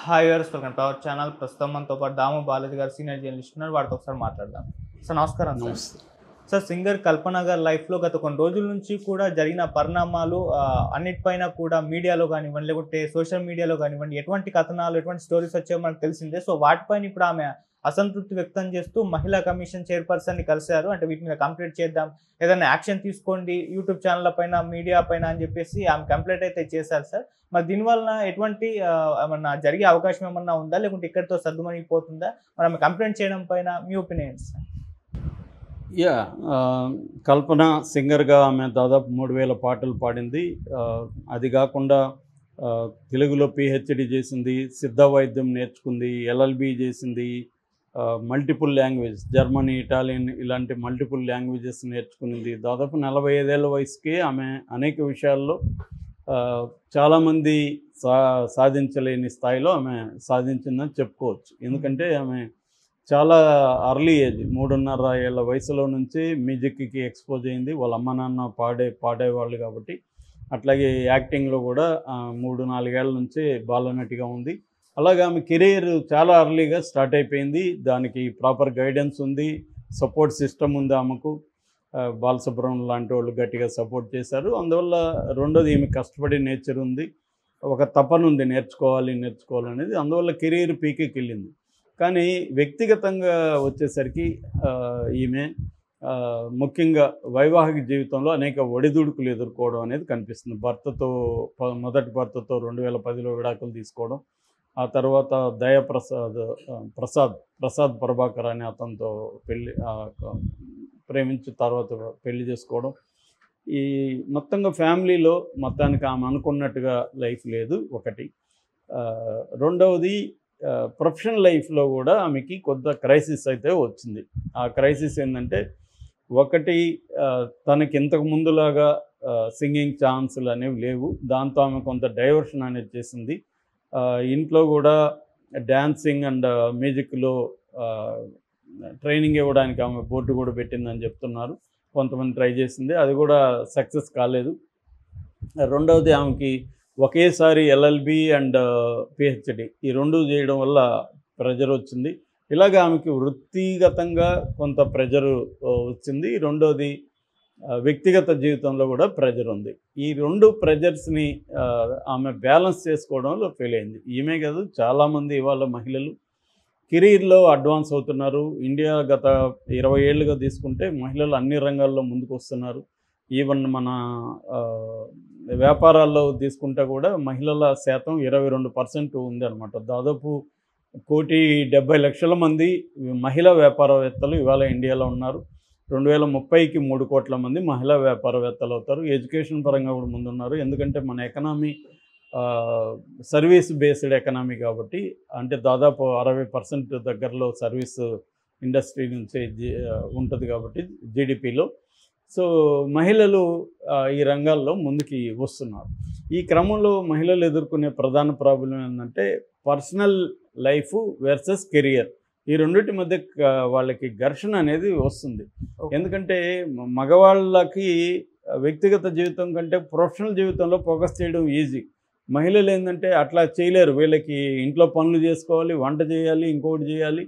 Hi viewers, welcome to our channel. ప్రస్తుతం మనతో పాటు దాము బాలాజీ గారు సీనియర్ జర్నలిస్ట్ ఉన్నారు. వారితో ఒకసారి మాట్లాడదాం. సార్ నమస్కారం. సార్ నమస్తే. సార్ సింగర్ కల్పన గారి లైఫ్లో గత కొన్ని రోజుల నుంచి కూడా జరిగిన పరిణామాలు అన్నిటిపైన కూడా మీడియాలో కానివ్వండి, లేకుంటే సోషల్ మీడియాలో కానివ్వండి, ఎటువంటి కథనాలు, ఎటువంటి స్టోరీస్ వచ్చాయో మనకు తెలిసిందే. సో వాటిపైన ఇప్పుడు ఆమె అసంతృప్తి వ్యక్తం చేస్తూ మహిళా కమిషన్ చైర్పర్సన్ని కలిశారు. అంటే వీటి మీద కంప్లైంట్ చేద్దాం, ఏదైనా యాక్షన్ తీసుకోండి యూట్యూబ్ ఛానళ్ళ పైన, మీడియా పైన అని చెప్పేసి ఆమె కంప్లైంట్ అయితే చేశారు సార్. మరి దీనివల్ల ఎటువంటి ఏమన్నా జరిగే అవకాశం ఏమన్నా ఉందా, లేకుంటే ఇక్కడితో సర్దుమణిగిపోతుందా? మరి ఆమె కంప్లైంట్ చేయడం పైన మీ ఒపీనియన్స్? యా కల్పన సింగర్గా ఆమె దాదాపు 3000 పాటలు పాడింది. అది కాకుండా తెలుగులో పిహెచ్డి చేసింది, సిద్ధ వైద్యం నేర్చుకుంది, ఎల్ఎల్బి చేసింది, మల్టిపుల్ లాంగ్వేజ్ జర్మనీ, ఇటాలియన్ ఇలాంటి మల్టిపుల్ లాంగ్వేజెస్ నేర్చుకునింది. దాదాపు 45 ఏళ్ల వయసుకే ఆమె అనేక విషయాల్లో చాలామంది సాధించలేని స్థాయిలో ఆమె సాధించిందని చెప్పుకోవచ్చు. ఎందుకంటే ఆమె చాలా అర్లీ ఏజ్ 3.5 ఏళ్ల వయసులో నుంచి మ్యూజిక్కి ఎక్స్పోజ్ అయింది. వాళ్ళ అమ్మ నాన్న పాడేవాళ్ళు కాబట్టి. అట్లాగే యాక్టింగ్లో కూడా 3-4 ఏళ్ల నుంచి బాలనటిగా ఉంది. అలాగే ఆమె కెరీర్ చాలా అర్లీగా స్టార్ట్ అయిపోయింది. దానికి ప్రాపర్ గైడెన్స్ ఉంది, సపోర్ట్ సిస్టమ్ ఉంది ఆమెకు. బాలసుబ్రహ్మణ్యం లాంటి వాళ్ళు గట్టిగా సపోర్ట్ చేశారు. అందువల్ల రెండోది ఈమె కష్టపడే నేచర్ ఉంది, ఒక తపన ఉంది నేర్చుకోవాలనేది. అందువల్ల కెరీర్ పీకేకి వెళ్ళింది. కానీ వ్యక్తిగతంగా వచ్చేసరికి ఈమె ముఖ్యంగా వైవాహిక జీవితంలో అనేక ఒడిదుడుకులు ఎదుర్కోవడం అనేది కనిపిస్తుంది. మొదటి భర్తతో 2010లో విడాకులు తీసుకోవడం, ఆ తర్వాత ప్రసాద్ ప్రభాకర్ అనే అతనితో ప్రేమించి తర్వాత పెళ్లి చేసుకోవడం. ఈ మొత్తంగా ఫ్యామిలీలో మొత్తానికి ఆమె అనుకున్నట్టుగా లైఫ్ లేదు ఒకటి. రెండవది ప్రొఫెషనల్ లైఫ్లో కూడా ఆమెకి కొంత క్రైసిస్ అయితే వచ్చింది. ఆ క్రైసిస్ ఏంటంటే, ఒకటి తనకి ఇంతకు ముందులాగా సింగింగ్ ఛాన్సులు అనేవి లేవు. దాంతో ఆమె కొంత డైవర్షన్ అనేది చేసింది. ఇంట్లో కూడా డ్యాన్సింగ్ అండ్ మ్యూజిక్లో ట్రైనింగ్ ఇవ్వడానికి ఆమె బోర్డు కూడా పెట్టిందని చెప్తున్నారు. కొంతమంది ట్రై చేసింది, అది కూడా సక్సెస్ కాలేదు. రెండవది ఆమెకి ఒకేసారి ఎల్ఎల్బి అండ్ పిహెచ్డి ఈ రెండు చేయడం వల్ల ప్రెజర్ వచ్చింది. ఇలాగ ఆమెకి వృత్తిగతంగా కొంత ప్రెజరు వచ్చింది. రెండోది వ్యక్తిగత జీవితంలో కూడా ప్రెజర్ ఉంది. ఈ రెండు ప్రెజర్స్ని ఆమె బ్యాలెన్స్ చేసుకోవడంలో ఫెయిల్ అయింది. ఈమె కాదు, చాలామంది ఇవాళ మహిళలు కెరీర్లో అడ్వాన్స్ అవుతున్నారు. ఇండియా గత 20 ఏళ్ళుగా తీసుకుంటే మహిళలు అన్ని రంగాల్లో ముందుకు వస్తున్నారు. ఈవెన్ మన వ్యాపారాల్లో తీసుకుంటే కూడా మహిళల శాతం 22% ఉందన్నమాట. దాదాపు 1,70,00,000 మంది మహిళా వ్యాపారవేత్తలు ఇవాళ ఇండియాలో ఉన్నారు. 2030కి 3 కోట్ల మంది మహిళా వ్యాపారవేత్తలు అవుతారు. ఎడ్యుకేషన్ పరంగా కూడా ముందున్నారు. ఎందుకంటే మన ఎకనామీ సర్వీస్ బేస్డ్ ఎకనామీ కాబట్టి, అంటే దాదాపు 60% దగ్గరలో సర్వీస్ ఇండస్ట్రీ నుంచి ఉంటుంది కాబట్టి జీడిపిలో. సో మహిళలు ఈ రంగాల్లో ముందుకి వస్తున్నారు. ఈ క్రమంలో మహిళలు ఎదుర్కొనే ప్రధాన ప్రాబ్లం ఏంటంటే, పర్సనల్ లైఫ్ వర్సెస్ కెరియర్. ఈ రెండింటి మధ్య వాళ్ళకి ఘర్షణ అనేది వస్తుంది. ఎందుకంటే మగవాళ్ళకి వ్యక్తిగత జీవితం కంటే ప్రొఫెషనల్ జీవితంలో ఫోకస్ చేయడం ఈజీ. మహిళలు ఏంటంటే అట్లా చేయలేరు. వీళ్ళకి ఇంట్లో పనులు చేసుకోవాలి, వంట చేయాలి, ఇంకోటి చేయాలి,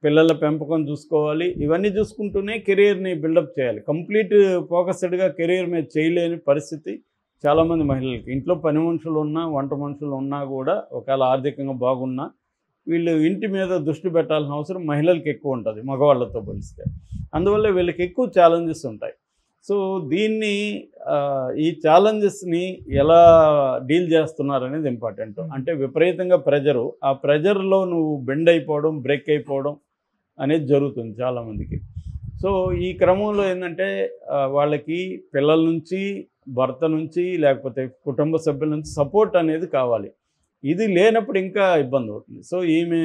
పిల్లల పెంపకం చూసుకోవాలి. ఇవన్నీ చూసుకుంటూనే కెరీర్ని బిల్డప్ చేయాలి. కంప్లీట్ ఫోకస్డ్గా కెరీర్ మీద చేయలేని పరిస్థితి చాలామంది మహిళలకి. ఇంట్లో పని మనుషులు ఉన్నా, వంట మనుషులు ఉన్నా కూడా, ఒకవేళ ఆర్థికంగా బాగున్నా, వీళ్ళు ఇంటి మీద దృష్టి పెట్టాల్సిన అవసరం మహిళలకు ఎక్కువ ఉంటుంది మగవాళ్ళతో పోలిస్తే. అందువల్ల వీళ్ళకి ఎక్కువ ఛాలెంజెస్ ఉంటాయి. సో దీన్ని ఈ ఛాలెంజెస్ని ఎలా డీల్ చేస్తున్నారు అనేది ఇంపార్టెంట్. అంటే విపరీతంగా ప్రెజరు, ఆ ప్రెజర్లో నువ్వు బెండ్ అయిపోవడం, బ్రేక్ అయిపోవడం అనేది జరుగుతుంది చాలామందికి. సో ఈ క్రమంలో ఏంటంటే వాళ్ళకి పిల్లల నుంచి, భర్త నుంచి, లేకపోతే కుటుంబ సభ్యుల నుంచి సపోర్ట్ అనేది కావాలి. ఇది లేనప్పుడు ఇంకా ఇబ్బంది అవుతుంది. సో ఈమె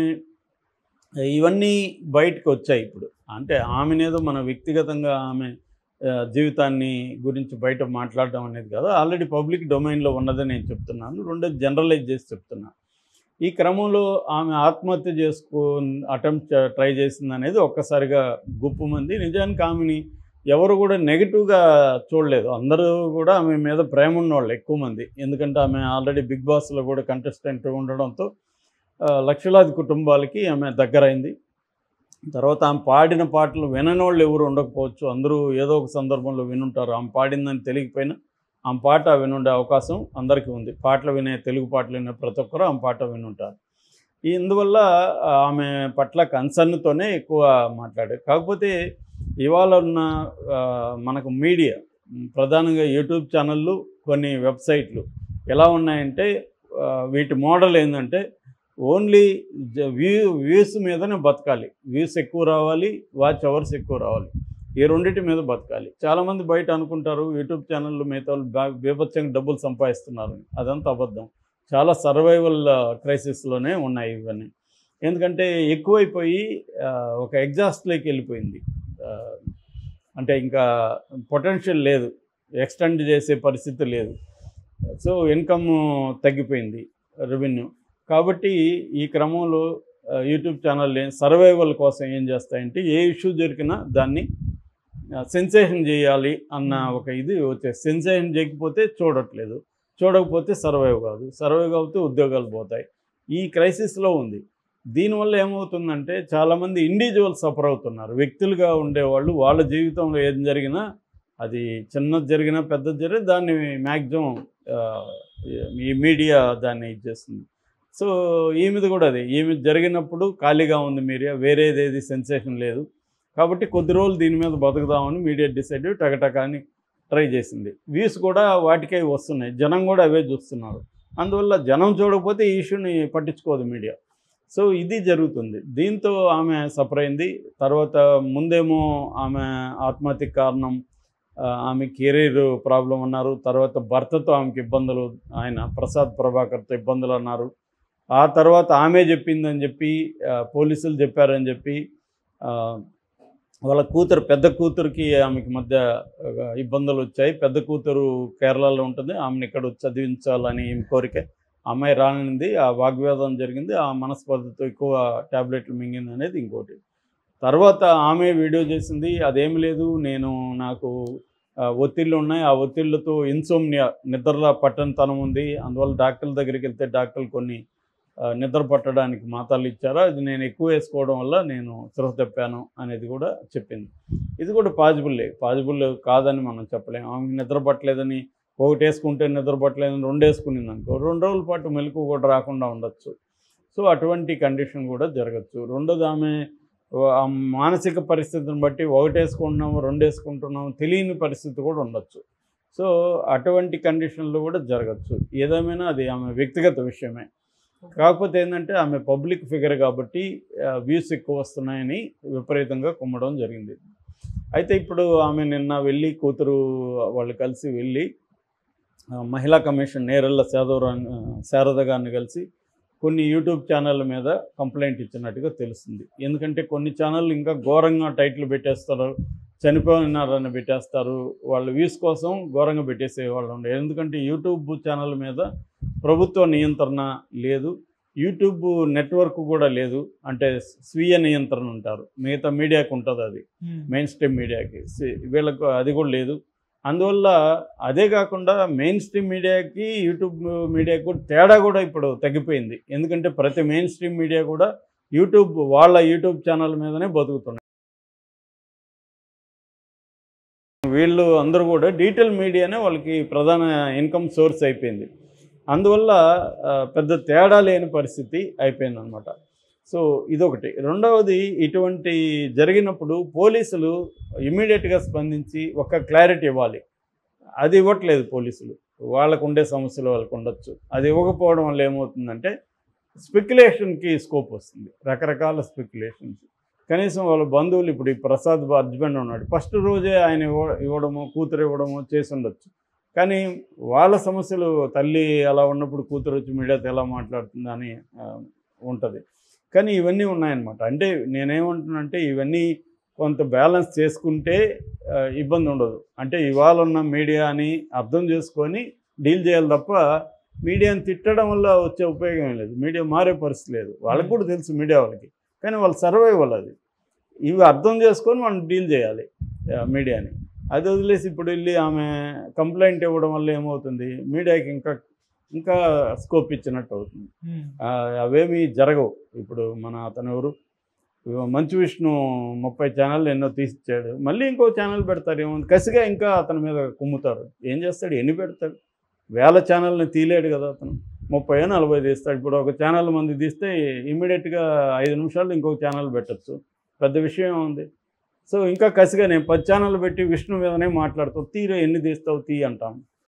ఇవన్నీ బయటకు వచ్చాయి ఇప్పుడు. అంటే ఆమెనేదో మన వ్యక్తిగతంగా ఆమె జీవితాన్ని గురించి బయట మాట్లాడడం అనేది కాదు, ఆల్రెడీ పబ్లిక్ డొమైన్లో ఉన్నదని నేను చెప్తున్నాను. రెండోది జనరలైజ్ చేసి చెప్తున్నాను. ఈ క్రమంలో ఆమె ఆత్మహత్య ట్రై చేసింది అనేది ఒక్కసారిగా గుప్పుమంది. నిజానికి ఆమెని ఎవరు కూడా నెగిటివ్గా చూడలేదు. అందరూ కూడా ఆమె మీద ప్రేమ ఉన్నవాళ్ళు ఎక్కువ మంది. ఎందుకంటే ఆమె ఆల్రెడీ బిగ్ బాస్లో కూడా కంటెస్టెంట్ ఉండడంతో లక్షలాది కుటుంబాలకి ఆమె దగ్గరైంది. తర్వాత ఆమె పాడిన పాటలు విననోళ్ళు ఎవరు ఉండకపోవచ్చు, అందరూ ఏదో ఒక సందర్భంలో వినుంటారు. ఆమె పాడిందని తెలియకపోయినా ఆమె పాట వినుండే అవకాశం అందరికీ ఉంది. పాటలు వినే తెలుగు పాటలు వినే ప్రతి ఒక్కరూ ఆమె పాట వినుంటారు. ఇందువల్ల ఆమె పట్ల కన్సర్న్తోనే ఎక్కువ మాట్లాడారు. కాకపోతే ఇవాళ ఉన్న మనకు మీడియా ప్రధానంగా యూట్యూబ్ ఛానళ్ళు, కొన్ని వెబ్సైట్లు ఎలా ఉన్నాయంటే వీటి మోడల్ ఏంటంటే ఓన్లీ వ్యూస్ మీదనే బతకాలి. వ్యూస్ ఎక్కువ రావాలి, వాచ్ అవర్స్ ఎక్కువ రావాలి. ఈ రెండింటి మీద బతకాలి. చాలామంది బయట అనుకుంటారు యూట్యూబ్ ఛానళ్ళు మిగతా వాళ్ళు బీభత్సంగా డబ్బులు సంపాదిస్తున్నారు. అదంతా అబద్ధం. చాలా సర్వైవల్ క్రైసిస్లోనే ఉన్నాయి ఇవన్నీ. ఎందుకంటే ఎక్కువైపోయి ఒక ఎగ్జాస్ట్లోకి వెళ్ళిపోయింది. అంటే ఇంకా పొటెన్షియల్ లేదు, ఎక్స్టెండ్ చేసే పరిస్థితి లేదు. సో ఇన్కమ్ తగ్గిపోయింది, రెవెన్యూ. కాబట్టి ఈ క్రమంలో యూట్యూబ్ ఛానల్ సర్వైవల్ కోసం ఏం చేస్తాయంటే ఏ ఇష్యూ జరిగినా దాన్ని సెన్సేషన్ చేయాలి అన్న ఒక ఇది వచ్చే. సెన్సేషన్ చేయకపోతే చూడట్లేదు, చూడకపోతే సర్వైవ్ కాదు, సర్వైవ్ కాకపోతే ఉద్యోగాలు పోతాయి. ఈ క్రైసిస్లో ఉంది. దీనివల్ల ఏమవుతుందంటే చాలామంది ఇండివిజువల్ సఫర్ అవుతున్నారు. వ్యక్తులుగా ఉండేవాళ్ళు వాళ్ళ జీవితంలో ఏం జరిగినా, అది చిన్నది జరిగినా పెద్దది జరిగినా దాన్ని మ్యాక్సిమం ఈ మీడియా దాన్ని ఇచ్చేస్తుంది. సో ఈమెది కూడా అదే. ఈమె జరిగినప్పుడు ఖాళీగా ఉంది మీడియా, వేరేదేది సెన్సేషన్ లేదు. కాబట్టి కొద్ది రోజులు దీని మీద బతుకుదామని మీడియా డిసైడ్ టకటకాని ట్రై చేసింది. వ్యూస్ కూడా వాటికే వస్తున్నాయి, జనం కూడా అవే చూస్తున్నారు. అందువల్ల జనం చూడకపోతే ఈ ఇష్యూని పట్టించుకోదు మీడియా. సో ఇది జరుగుతుంది. దీంతో ఆమె సఫర్ అయింది. తర్వాత ముందేమో ఆమె ఆత్మహత్యకు కారణం ఆమె కెరీర్ ప్రాబ్లం అన్నారు. తర్వాత భర్తతో ఆమెకి ఇబ్బందులు, ఆయన ప్రసాద్ ప్రభాకర్తో ఇబ్బందులు అన్నారు. ఆ తర్వాత ఆమె చెప్పిందని చెప్పి పోలీసులు చెప్పారని చెప్పి వాళ్ళ కూతురు, పెద్ద కూతురికి ఆమెకి మధ్య ఇబ్బందులు వచ్చాయి. పెద్ద కూతురు కేరళలో ఉంటుంది, ఆమెను ఇక్కడ చదివించాలని కోరిక. అమ్మాయి రానింది, ఆ వాగ్వాదం జరిగింది, ఆ మనస్పర్ధతో ఎక్కువ ట్యాబ్లెట్లు మింగింది అనేది ఇంకోటి. తర్వాత ఆమె వీడియో చేసింది, అదేమి లేదు, నాకు ఒత్తిళ్ళు ఉన్నాయి, ఆ ఒత్తిళ్ళతో ఇన్సోమ్నియా, నిద్రలా పట్టనితనం ఉంది, అందువల్ల డాక్టర్ల దగ్గరికి వెళ్తే డాక్టర్లు కొన్ని నిద్ర పట్టడానికి మాత్రలు ఇచ్చారు, అది నేను ఎక్కువ వేసుకోవడం వల్ల నేను స్పృహ తప్పాను అనేది కూడా చెప్పింది. ఇది కూడా పాజిబుల్ కాదని మనం చెప్పలేము. ఆమెకి నిద్ర పట్టలేదని ఒకటి వేసుకుంటే నిద్ర పట్టలేదని 2 వేసుకునింది అనుకో, 2 రోజుల పాటు మెలకు కూడా రాకుండా ఉండొచ్చు. సో అటువంటి కండిషన్ కూడా జరగచ్చు. రెండోది ఆమె మానసిక పరిస్థితిని బట్టి 1 వేసుకుంటున్నాము, 2 వేసుకుంటున్నాము తెలియని పరిస్థితి కూడా ఉండొచ్చు. సో అటువంటి కండిషన్లు కూడా జరగచ్చు. ఏదేమైనా అది ఆమె వ్యక్తిగత విషయమే. కాకపోతే ఏంటంటే ఆమె పబ్లిక్ ఫిగర్ కాబట్టి వ్యూస్ ఎక్కువ వస్తున్నాయని విపరీతంగా కుమ్మడం జరిగింది. అయితే ఇప్పుడు ఆమె నిన్న వెళ్ళి, కూతురు వాళ్ళు కలిసి వెళ్ళి మహిళా కమిషన్ నేరెళ్ళ శారద గారిని కలిసి కొన్ని యూట్యూబ్ ఛానళ్ళ మీద కంప్లైంట్ ఇచ్చినట్టుగా తెలుస్తుంది. ఎందుకంటే కొన్ని ఛానళ్ళు ఇంకా ఘోరంగా టైటిల్ పెట్టేస్తారు, చనిపోయినారని పెట్టేస్తారు, వాళ్ళ వ్యూస్ కోసం ఘోరంగా పెట్టేసే వాళ్ళు ఉండరు. ఎందుకంటే యూట్యూబ్ ఛానల్ మీద ప్రభుత్వ నియంత్రణ లేదు, యూట్యూబ్ నెట్వర్క్ కూడా లేదు. అంటే స్వీయ నియంత్రణ ఉంటారు, మిగతా మీడియాకు ఉంటుంది, అది మెయిన్ స్ట్రీమ్ మీడియాకి, వీళ్ళకు అది కూడా లేదు. అందువల్ల అదే కాకుండా మెయిన్ స్ట్రీమ్ మీడియాకి యూట్యూబ్ మీడియాకి కూడా తేడా కూడా ఇప్పుడు తగ్గిపోయింది. ఎందుకంటే ప్రతి మెయిన్ స్ట్రీమ్ మీడియా కూడా వాళ్ళ యూట్యూబ్ ఛానల్ మీదనే బతుకుతున్నాయి. వీళ్ళు అందరూ కూడా డిజిటల్ మీడియానే వాళ్ళకి ప్రధాన ఇన్కమ్ సోర్స్ అయిపోయింది. అందువల్ల పెద్ద తేడా లేని పరిస్థితి అయిపోయిందనమాట. సో ఇదొకటి. రెండవది, ఇటువంటి జరిగినప్పుడు పోలీసులు ఇమ్మీడియట్గా స్పందించి ఒక క్లారిటీ ఇవ్వాలి. అది ఇవ్వట్లేదు పోలీసులు. వాళ్ళకు ఉండే సమస్యలు వాళ్ళకు ఉండొచ్చు. అది ఇవ్వకపోవడం వల్ల ఏమవుతుందంటే స్పెక్యులేషన్కి స్కోప్ వస్తుంది, రకరకాల స్పెక్యులేషన్స్. కనీసం వాళ్ళ బంధువులు, ఇప్పుడు ఈ ప్రసాద్ హస్బెండ్ ఉన్నాడు, ఫస్ట్ రోజే ఆయన ఇవ్వడము, కూతురు ఇవ్వడము చేసి ఉండొచ్చు. కానీ వాళ్ళ సమస్యలు, తల్లి అలా ఉన్నప్పుడు కూతురు వచ్చి మీడియాతో ఎలా మాట్లాడుతుందని ఉంటుంది. కానీ ఇవన్నీ ఉన్నాయన్నమాట. అంటే నేనేమంటున్నానంటే ఇవన్నీ కొంత బ్యాలెన్స్ చేసుకుంటే ఇబ్బంది ఉండదు. అంటే ఇవాళ ఉన్న మీడియాని అర్థం చేసుకొని డీల్ చేయాలి తప్ప మీడియాని తిట్టడం వల్ల వచ్చే ఉపయోగం ఏం లేదు. మీడియా మారే పరిస్థితి లేదు. వాళ్ళకి కూడా తెలుసు మీడియా వాళ్ళకి, కానీ వాళ్ళ సర్వైవల్ అది. ఇవి అర్థం చేసుకొని మనం డీల్ చేయాలి మీడియాని. అది వదిలేసి ఇప్పుడు వెళ్ళి ఆమె కంప్లైంట్ ఇవ్వడం వల్ల ఏమవుతుంది, మీడియాకి ఇంకా ఇంకా స్కోప్ ఇచ్చినట్టు అవుతుంది. అవేమీ జరగవు. ఇప్పుడు మన అతను ఎవరు మంచు విష్ణు 30 ఛానళ్ళు ఎన్నో తీసిచ్చాడు, మళ్ళీ ఇంకో ఛానల్ పెడతారు, ఏముంది కసిగా ఇంకా అతని మీద కుమ్ముతారు. ఏం చేస్తాడు, ఎన్ని పెడతాడు? 1000 ఛానల్ని తీలేడు కదా అతను, 30 40 తీస్తాడు. ఇప్పుడు ఒక ఛానల్ మంది తీస్తే ఇమ్మీడియట్గా 5 నిమిషాల్లో ఇంకొక ఛానల్ పెట్టచ్చు, పెద్ద విషయం ఉంది. సో ఇంకా కసిగా నేను 10 ఛానల్ పెట్టి విష్ణు మీదనే మాట్లాడుతావు, తీరు ఎన్ని తీస్తావు తీ అంటాం.